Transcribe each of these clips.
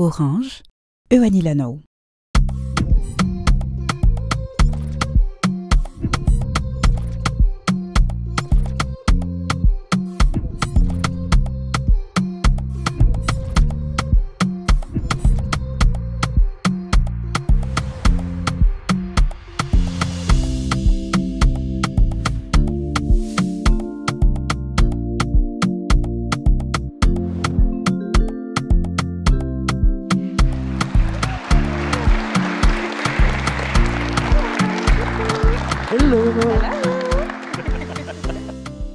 Orange, eo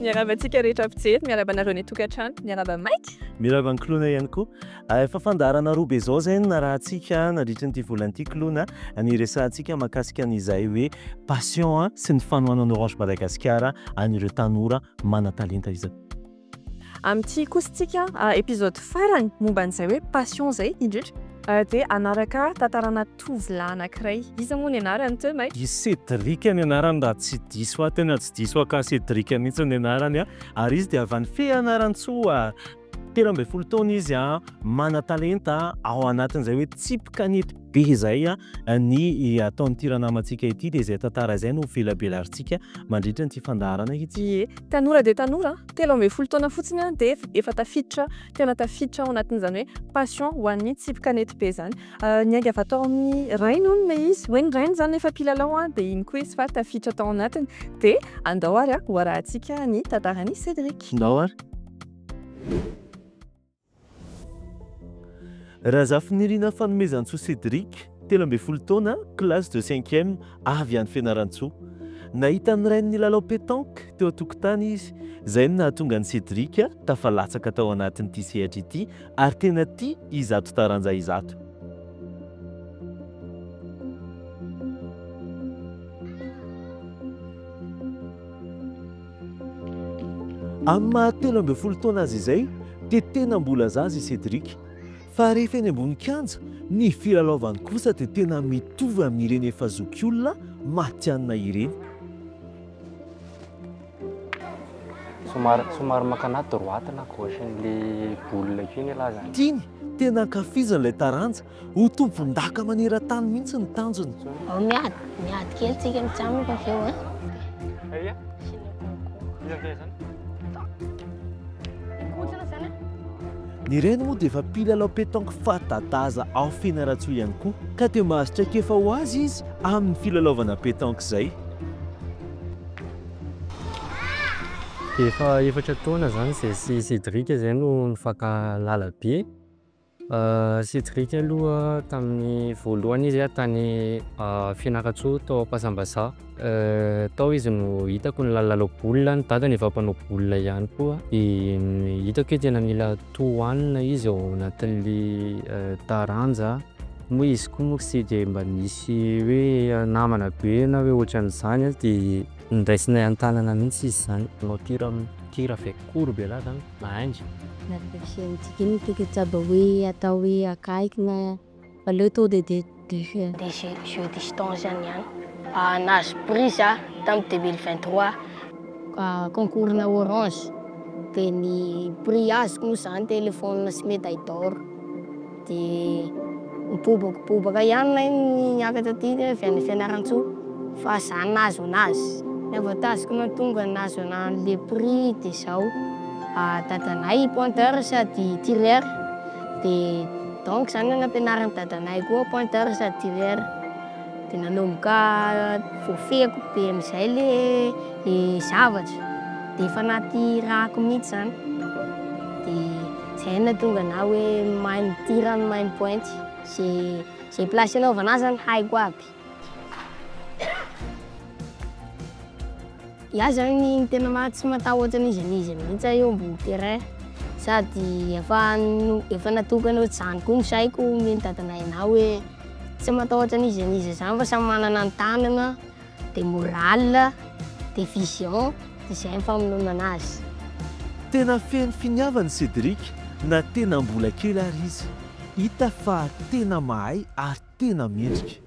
Miarabantsika rehetra mpijery, miarabanareo ny tokantrano, miarabanmaiky. Miaraban-kilona ihany koa. Efa fandaharana roa be zao zay narahantsika nandritra n'ity volan'ity kilona, niresahantsika mahakasika an'izay hoe passion sy ny fanohanan'ny Orange Madagascar an'ireo tanora mana-talenta izy. Amin'ity kosintsika épisode farany momba an'izay hoe passion zay indrindra. Dia anaraka tantarana tovolahy anankiray. Iza moa ny anarany teo may? I Cédric ny anarany raha tsy diso tena tsy diso ka Cédric mihitsy ny anarany ary izy dia avy any Fandaharana 13 taona izy mana-talenta ao anatin'izay hoe tsipy-kanety be zay ny ataon'ity ranamantsika ity dia izay tantara izay no velabelarintsika mandritra n'ity fandaharana ity. Tanora dia tanora 13 taona fotsiny dia efa tena tafiditra ao anatin'izany hoe passion ho an'ny tsipy-kanety be zany. Niainga avy atao amin'ny rainy hono ilay izy, hoe ny rainy zany efa mpilalao dia iny koa izy fa tafiditra tao anatiny dia andao ary ho arahantsika ny tantaran'i Cédric. Andao ary. Raha za finirina fanomezantsoa Cédric 13 taona classe de 5e avy any Fianaratsoa. Nahita ny rainy lalao pétanque teo an-tokotany izy, izay no nahatonga ny Cédric tafalatsaka tao anatin'ity sehatra ity ary tena tia izato taranja izato. Amin'ny maha 13 taona azy izay dia tena mbola zaza i Cédric. Fa rehefa eny ambony kianja, ny filalaovany kosa dia tena mitovy amin'ireny efa zoky olona matianina ireny. Somary makana droite na gauche n'ilay boule iny lazany. Tiany tena ankafizan'ilay taranja ho tompon-daka maneran-tany mihitsy ny tanjony. Miady kely tsika mitsamika avy eo Aiya? Ny reny moa dia efa mpilalao pétanque fatataza ao Fianaratsoa ihany koa ka dia mahazotraikefa ho azy izy amin'ny filalaovana pétanque izay. Efa efatra taona zany si Cédric izay no nifankalala be. Cédric aloha tamin'ny voalohany izy tany Fianaratsoa tao Pasambasa. Tao izy no hitako ny lalao boule, ny dadany efa mpanao boule ihany koa. Hitako hoe tena mila tohanana izy ao anatin'ilay taranja. Moa izy koa moa tsy dia mba nisy hoe namana be na hoe ohatran'izany dia niraisinay an-tanana mihitsy izy zany. Nao tira fait courbe là zany mahandry. Narifisiantsika iny tokatsaba hoe atao hoe akaiky na aleo to de jeu de distance zany. Nahazo prix tamin'ny 2023 concours na Orange. Dia ny prix azoko moa zany téléphone sy médaille d'or. Dia mipobaka ihany niakatra aty avy any Fianaratsoa fa zany nahazo anazy. Ny avantage-ko nahatonga nahazo an'ilay prix dia izao. Dadanay pointeur sady tireur. Dia donc zany nampianaran'ny dadanay koa pointeur sady tireur. Dia nanomboka voafehako be amin'izay le zavatra. Dia efa anaty rahako mihitsy zany. Dia izay nahatonga na hoe mahay mitira no mahay mipointy. Izay place anaovana azy zany haiko aby. Ia zany tena tsy matahotra n'izy mihitsy eo ambony terrain. Sady efa natokana ohatr'izany koa ny saiko ny dadanay anao hoe tsy matahotra n'izy zany fa samy manana ny tanana, dia moral, dia vision, dia izay ny famonoana anazy. Tena feno finiavany Cédric na tena mbola kely ary izy. Hita fa tena mahay ary tena mendrika.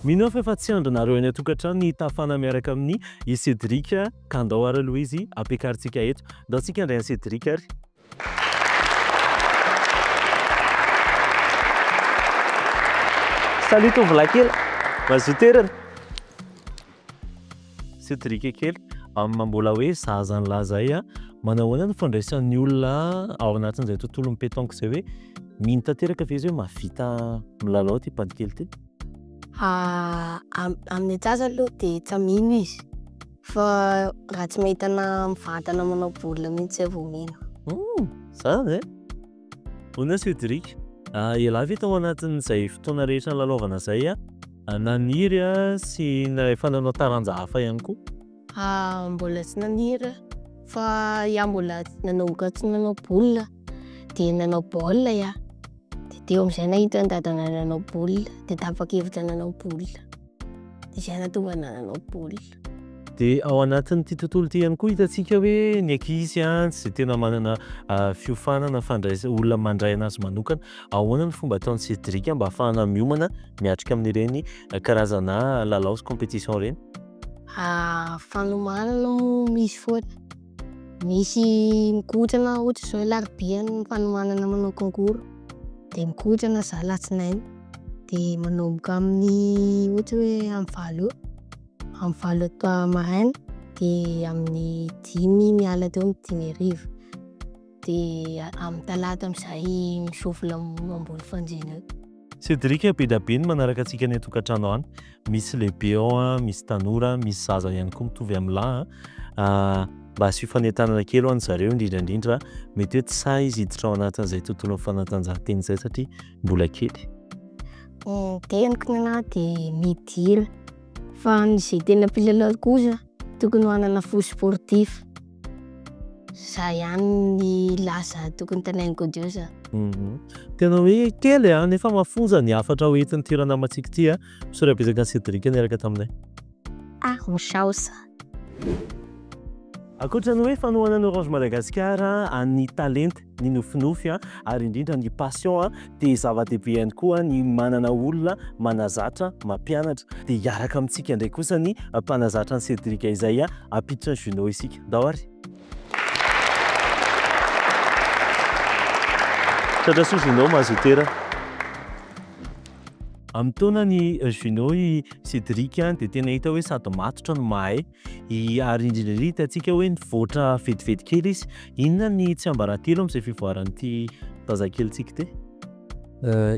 Mino fa efa tsy andronareo any atokantrano ny tafana miaraka amin'ny i Cédric ka andao ary aloha izy ampiakarintsika eto. Andaontsika indray Cédric ary. Salut tovolahy kely, mazoto toerana. Cédric kely, mbola hoe zaza nylazay manao ahoana ny fandraisan'ny olona ao anatin'izay tontolo mipétanque izay hoe mino tanteraka ve izy hoe mahavita milalao ty mpady kely ty? Amin'ny atsasa aloha dia tsy amino izy. Fa raha tsy mahitana mivantana manao baolina mihitsy vao mino. Zany Hoana Cédric, ialahy ve tao anatin'izay fotoana rehetra nylalaovana izay naniry sy efa nanao taranja hafa ihany koa? Mbola tsy naniry fa mbola tsy nanao baolina dia nanao baolina dia teo amin'izay nahita ny dadana nanao baolina dia tapa-kevitra nanao baolina dia izay nahatonga nanao baolina. Dia ao anatin'ity tontolo ity ihany koa hitantsika hoe ny ankizy tsy tena manana fiofanana olona mandray anazy manokana. Ahoana ny fomba ataon'ny Cédric mba ahafahana miomana miatrika amin'ireny karazana lalao sy compétition ireny? Fanomanana no misy foana. Misy mikotrana ohatra izao alarobia fanomanana manao concours dia mikotrana za alatsinainy dia manomboka amin'ny ohatra hoe amin'ny valo maraina dia amin'ny 10 miala teo amin'ny 10:00 dia amin'ny talata amin'izay misofla ambony fanjina. Cédric be da be ny manaraka antsika ny tokantrano any. Misy lehibe ao, misy tanora, misy zaza ihany koa mitovy amin'lahy. Mba asio fanentanana kely ho an'ny zareo indrindra mety hoe tsy sahy izy hiditra ao anatin'izay tontolo fanatanjahantena izay satria mbola kely. Teniko nanahy dia midira fa izay tena mpilalao kosa tokony hanana fo sportif. Izay ihany ny lasa tokony tanainiko eo za. Tena hoe kely nefa mafonja ny hafatra hoentin'ny tirana matsika ity misorabetsaka ny Cédric niaraka taminay. Misaosa. Ankoatra ny hoe fanohanan'ny Orange Madagascar ny talenta, ny nofinofy ary indrindra ny passion dia zava-dehibe ihany koa ny manana olona manazatra, mampianatra. Dia hiaraka amintsika indray kosa ny mpanazatra ny Cédric izay ampiditra ny juno isika. Dahoary. Satrasoa juno mahazo toerana. Amin'ny taonany juno Cédric dia tena hita hoe sady matotra no mahay ary indrindra hitantsika hoe nivoatra vetivety kely izy. Inona ny tsy ambarantelo amin'izay fivoaran'ity zazakelyntsika ty?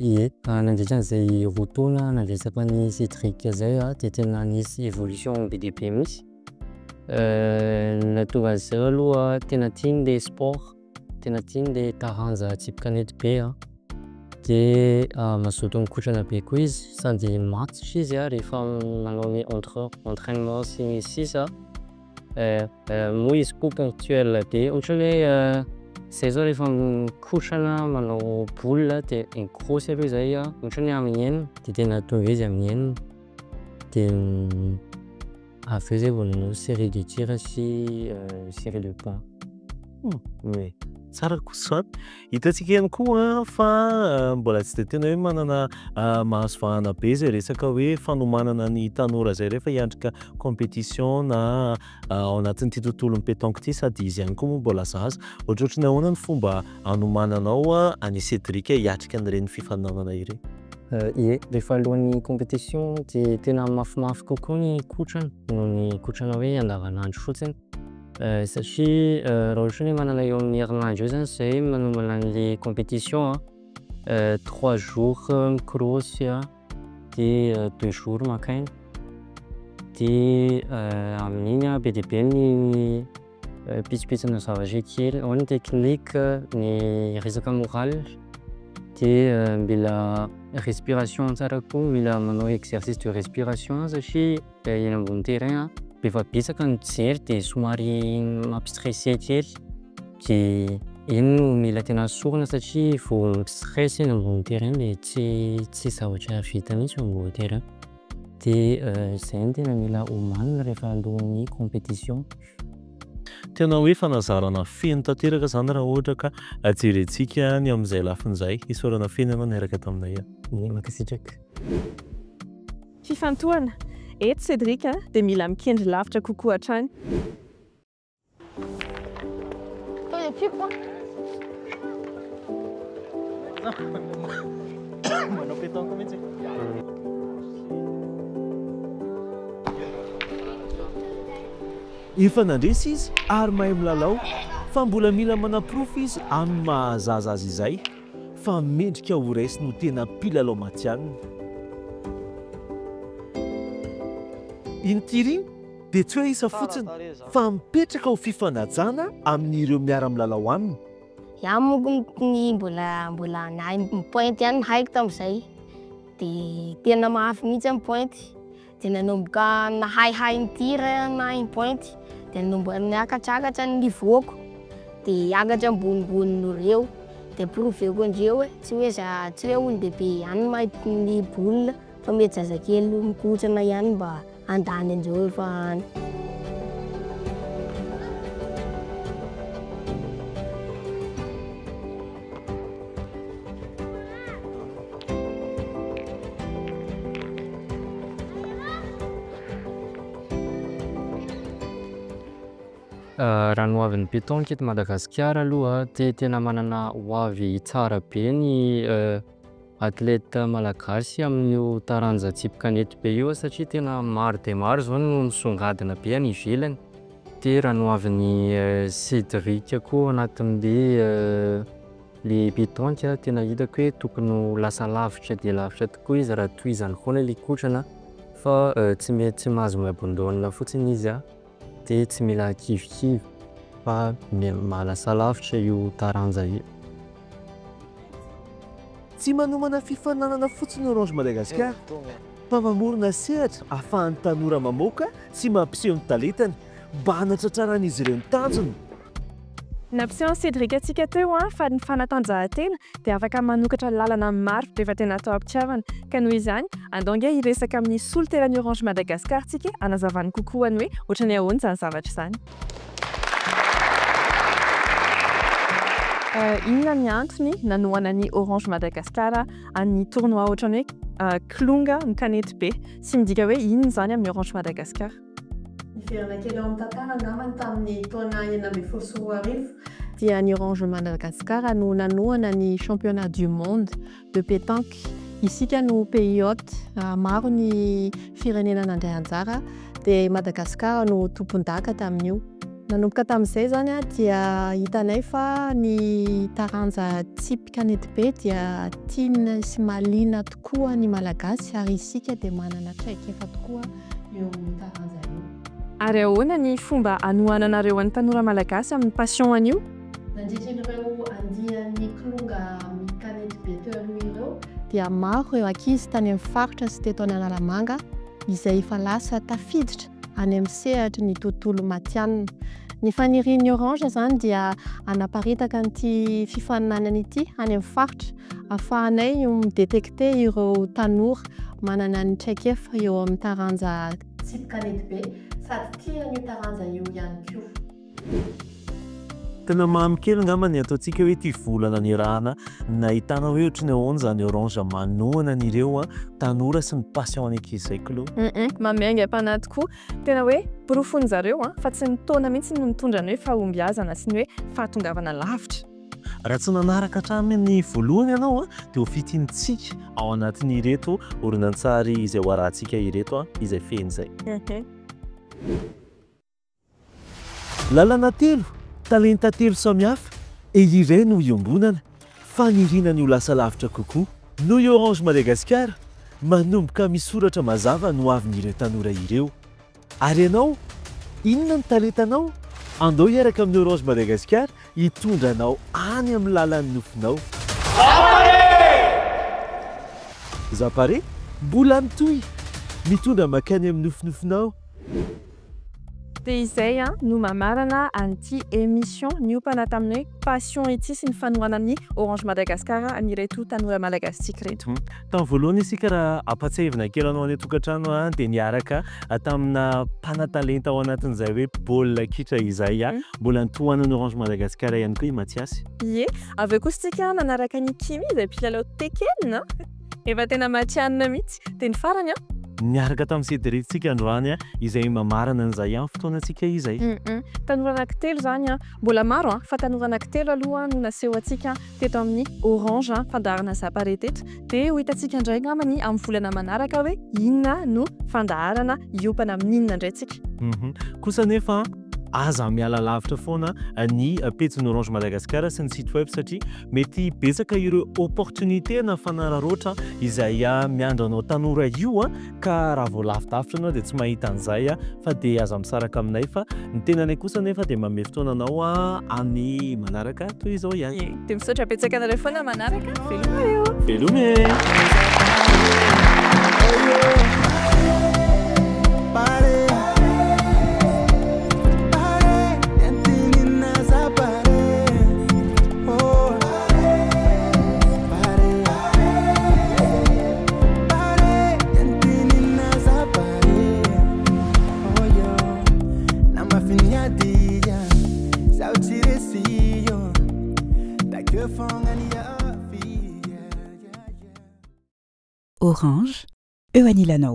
Ie, nandritra an'izay roa taona nandresaka ny Cédric izay dia tena nisy évolution be dia be mihitsy. Nahatonga an'izay aloha tena tiany ilay sport, tena tiany ilay taranja tsipikanety be dia mazoto mikotrana be koa izy sady matotra izy rehefa manao ny entraînement sy ny sisa. Moa izy koa ponctuel be ohatran'ny hoe izay zao rehefa mikotrana manao baolina dia migrosy aloha izay ohatran'ny hoe amin'ny enina dia tena tonga izy amin'ny enina dia avy eo izay vao nanao série de tir sy série de pas. Tsara kosa hitantsika ihany koa fa mbola tsy dia tena hoe manana mahazo vahana be izay resaka hoe fanomanana ny tanora izay rehefa hiandrika compétition na ao anatin'ity tontolo mipétanque ity sady izy ihany koa moa mbola zaza. Ohatrohatrany ahoana ny fomba hanomananao any Cédric hiatrika an'ireny fifaninanana ireny? Ie, rehefa alohan'ny compétition dia tena mafimafy kokoa ny kotrana noho ny kotrana hoe andavanandro fotsiny. Satria raha ohatra hoe manana eo amin'ny herinandro eo zany izay manomana an'ilay compétition 3 jours microsy dia 2 jours makaina dia amin'iny be dia be ny pitsopitsana zavatra kely ao ny technique, ny resaka moral dia mila respiration tsara koa, mila manao exercice de respiration satria eny ambony terrain efa betsaka ny mijery dia somary mampistressé kely dia eny no mila tena sorina satria vao mistress eny ambony terrain dia tsy zavatra vita mihitsy ambony terrain dia izay no tena mila homanina rehefa alohan'ny compétition. Tena hoe fanazarana feno tanteraka zany raha ohatra ka jerentsika ny amin'izay lafin'izay isaorana feno ianao niaraka taminay. Mankasitraka. Fifantohana. Eto Cédric dia mila mikendry lavitra kokoa hatrany. Manao pétanque mihitsy. Efa nandresy izy ary mahay milalao fa mbola mila manaprofo izy amin'ny mahazaza azy izay fa mendrika ho raisy no tena mpilalao matianina. Iny tiriny dia tsy hoe isa fotsiny fa mipetraka ho fifanajana amin'ireo miara-milalao aminy. Iaho moko ny mbola nahay mipointy ihany haiko tamin'izay dia tena mafy mihitsy amin'ny pointy dia nanomboka nahay ny tira nahay ny pointy dia nanomboka niakatrakatra ny nivoako dia hiakatra ambonibonin'ireo dia proveko andreo hoe tsy hoe olon-dehibe ihany mahita ny bolina fa mety zazakely mikotrana ihany mba andany andreo efa any. Raha ny hoavin'ny pétanque eto Madagasikara aloha dia tena manana hoavy tsara be ny athlète malagasy amin'io taranja tsipika kanety be io satria tena maro dia maro zao no misongadina be any ivelany. Dia raha ny hoavin'ny Cédric koa anatin'ilay le pétanque tena hitako hoe tokony ho lasa lavitra dia lavitra tokoa izy raha tohizany foana ilay kotrana fa tsy mety mahazo miabondona fotsiny izy dia tsy mila kivikivy fa mahalasa lavitra io taranja io. Tsy manomana fifananana fotsiny Orange Madagascar fa mamorona sehatra ahafahan'ny tanora mamoaka sy mampiseho ny talentany mba hanatratraran'izy ireo ny tanjony. Nampiseho Cédric atsika teo fa ny fanatanjahantena dia afaka manokatra lalana maro rehefa tena atao am-pitiavana ka noho izany andonga hiresaka amin'ny solontenan'ny Orange Madagascar tsika anazavany kokoa ny hoe ohatrany ahoana izany zavatra izany. Inona ny antony nanoana ny Orange Madagascar any tournoi ohatrany hoe klonga ny kanety be sy midika hoe inona izany amin'ny Orange Madagascar. Niverana kely eo amin'ny tantara angambany tamin'ny taona 1940 dia ny Orange Madagascar no nanoana ny championnat du monde de pétanque. Isika no pays hôte, maro ny firenena nandray anjara dia Madagascar no tompon-daka tamin'io. Nanomboka tamin'izay zany dia hitanay fa ny taranja tsipika kanety be dia tiana sy mahaliana tokoa ny malagasy ary isika dia manana traikefa tokoa eo amin'ny taranja io. Ary ahoana ny fomba anohananareo any tanora malagasy amin'ny passion an'io? Nandritran'ireo andian'ny klonga amin'ny kanety be teo aloha ireo dia maro ireo ankizy tany amin'ny faritra sy teto Analamanga izay efa lasa tafiditra any amin'ny sehatra ny tontolo matianina. Ny fanirian'ny Orange zany dia anaparitaka an'ity fifaninanana ity any amin'ny faritra ahafahanay midetekte ireo tanora manana ny traikefa eo amin'ny taranja tsipika kanety be sady tian'io taranja io ihany koa. Tena mamikely angamba ny ataontsika hoe ity volana ny rahana nahitana hoe ohatrany ahoana zany Orange manohana an'ireo tanora sy ny passion an'ankizy izay kaloha. Mamainga mpanahy tokoa tena hoe porofon'ny zareo fa tsy ny taona mihitsy no mitondra ny hoe fahombiazana sy ny hoe fahatongavana lavitra. Raha tsy nanaraka hatramin'ny voalohany ianao dia ho fitintsika ao anatin'ireto horonan-tsary izay ho arahantsika ireto izay feno izay. Lalana telo, talenta telo samihafa iray no iombonana fa nirinany ho lasa lavitra kokoa. Noho i Orange Madagascar manomboka misoratra mazava no avin'ireo tanora ireo. Ary ianao, inona ny talentanao? Andao hiaraka amin'ny Orange Madagascar hitondra anao any amin'ny lalan'ny nofinao. Zapare, mbola mitohy mitondra makany amin'ny nofinofinao. Dia izay no mamarana an'ity émission niompana tamin'ny hoe passion ity sy ny fanohanan'ny Orange Madagascar anireto tanora malagasitsika reto. Tamin'ny voalohany isika raha ampatsahivana kely anao any tokantrano dia niaraka tamina mpanatalenta ao anatin'izay hoe baolina kitra izay mbola nitohanan'ny Orange Madagascar ihany koa i Mathiasy. Ie, avy eo kosa isika nanaraka ny Kimi izay mpilalao tekena efa tena matianina mihitsy dia ny farany niaraka tamin'ny Cédrictsika androany izay mamarana an'izay fotoanantsika izay. Tanora anankitelo zany mbola maro fa tanora anankitelo aloha no naseho antsika teto amin'ny Orange Fandaharana zapare teto dia ho hitantsika indray angambany amin'ny volana manaraka hoe inona no Fandaharana hiopana amin'ny inona indray tsika. Kosa nefa aza miala lavitra foana ny pejy Orange Madagascar sy ny site web satria mety betsaka ireo opportunité na fanararoatra izay miandro anao tanora io ka raha vao lavidavitra anao dia tsy mahita an'izay fa dia aza misaraka aminay fa ny tenanay kosa nefa dia manome fotoana anao amin'ny manaraka toy izao ihany. Dia misaotra betsaka anareo foana manaraka. Veloma eo. Velome. Orange, eo anilana.